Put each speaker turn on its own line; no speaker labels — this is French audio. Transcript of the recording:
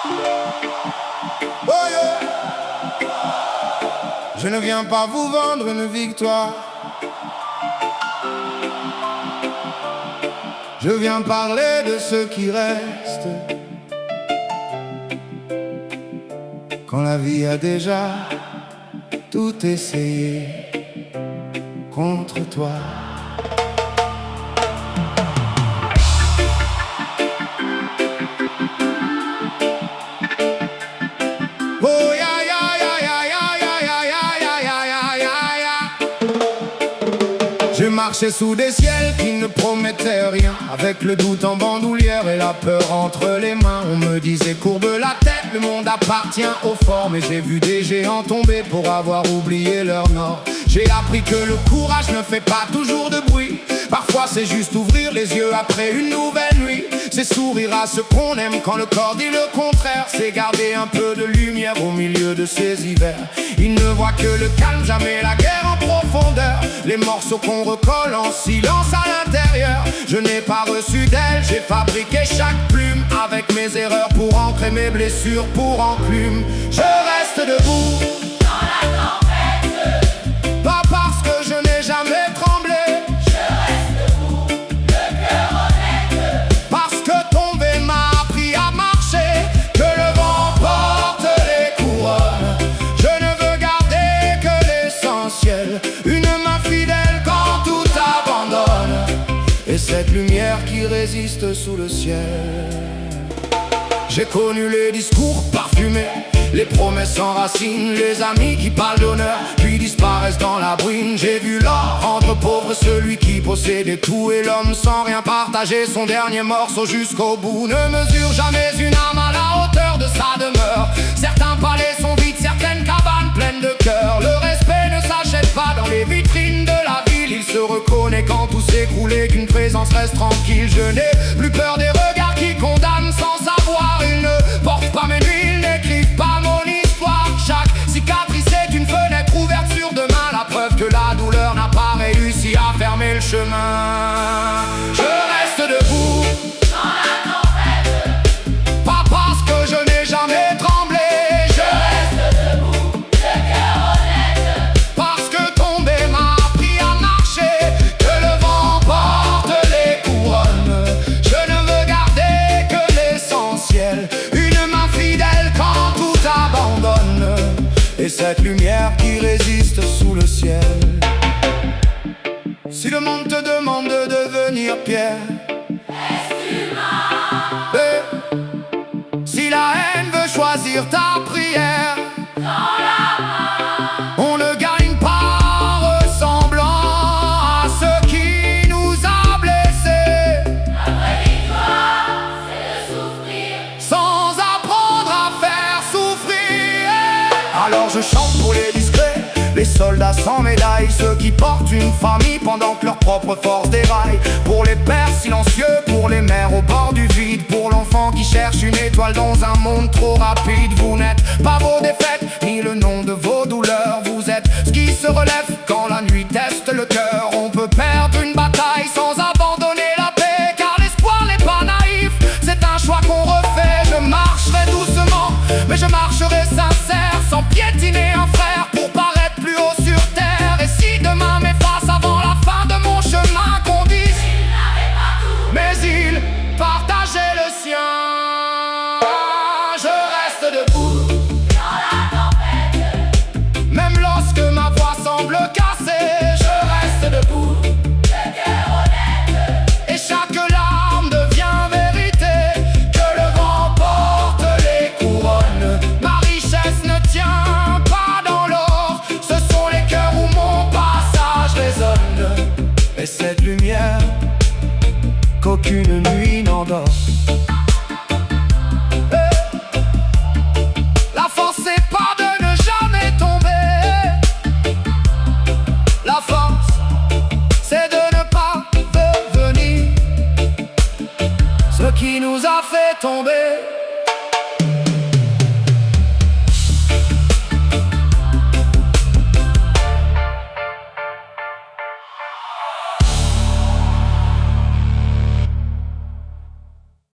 Oh yeah. Je ne viens pas vous vendre une victoire. Je viens parler de ceux qui restent quand la vie a déjà tout essayé contre toi. Oh ya ya ya ya ya ya ya ya ya ya ya ya. J'ai marché sous des ciels qui ne promettaient rien, avec le doute en bandoulière et la peur entre les mains. On me disait courbe la tête, le monde appartient aux forts. Mais j'ai vu des géants tomber pour avoir oublié leur nord. J'ai appris que le courage ne fait pas toujours de bruit. Parfois c'est juste ouvrir les yeux après une nouvelle nuit. C'est sourire à ce qu'on aime quand le corps dit le contraire. C'est garder un peu de lumière au milieu de ces hivers. Ils ne voient que le calme, jamais la guerre en profondeur. Les morceaux qu'on recolle en silence à l'intérieur. Je n'ai pas reçu d'aile, j'ai fabriqué chaque plume avec mes erreurs pour ancrer mes blessures pour enclume. Je reste debout
dans la tempête,
pas parce que je n'ai jamais tremblé.
je reste debout, le cœur honnête,
Parce que tomber m'a appris à marcher, que le vent porte les couronnes. Je ne veux garder que l'essentiel, une main fidèle quand tout abandonne, et cette lumière qui résiste sous le ciel. J'ai connu les discours parfumés, les promesses sans racines, les amis qui parlent d'honneur puis disparaissent dans la bruine. J'ai vu l'or rendre pauvre celui qui possédait tout, et l'homme sans rien partager son dernier morceau jusqu'au bout. Ne mesure jamais une âme à la hauteur de sa demeure. Certains palais sont vides, certaines cabanes pleines de cœur. Le respect ne s'achète pas dans les vitrines de la ville. Il se reconnaît quand tout s'écroule et qu'une présence reste tranquille. Je n'ai plus peur des regards qui condamnent sans savoir. Ils ne portent pas mes nuits, ils n'écrivent pas mon histoire. Chaque cicatrice est une fenêtre ouverte sur demain, la preuve que la douleur n'a pas réussi à fermer le chemin. Je reste debout
dans la tempête,
pas parce que je n'ai jamais tremblé. Je
reste debout, le cœur honnête,
parce que tomber m'a appris à marcher, que le vent porte les couronnes. Je ne veux garder que l'essentiel, une main fidèle quand tout abandonne, et cette lumière qui résiste sous le ciel. Si le monde te demande de devenir pierre,
reste humain,
et si la haine veut choisir ta prière,
dans la main,
on ne gagne pas en ressemblant à ce qui nous a blessés,
la vraie victoire, c'est de souffrir.
sans apprendre à faire souffrir. Alors je chante pour les discrets, les soldats sans médaille, ceux qui portent une famille pendant que leur propre force déraille. Pour les pères silencieux, pour les mères au bord du vide, pour l'enfant qui cherche une étoile dans un monde trop rapide. Vous n'êtes pas vos défaites, ni le nom de vos douleurs. Vous êtes ce qui se relève quand la nuit teste le cœur. On peut perdre une bataille sans abandonner la paix, car l'espoir n'est pas naïf, c'est un choix qu'on refait. Je marcherai doucement, mais je marcherai sincère, sans piétiner un frère pour paraître plus haut sur terre. Et si demain m'efface avant la fin de mon chemin, qu'on dise
Il n'avait pas tout,
mais il partageait le sien. Je reste debout,
dans la tempête,
même lorsque ma voix semble cassée. Je reste debout,
le cœur honnête,
et chaque larme devient vérité. Que le vent porte les couronnes, ma richesse ne tient pas dans l'or. Ce sont les cœurs où mon passage résonne, et cette lumière qu'aucune nuit n'endort. La force c'est pas de ne jamais tomber. La force c'est de ne pas devenir ce qui nous a fait tomber.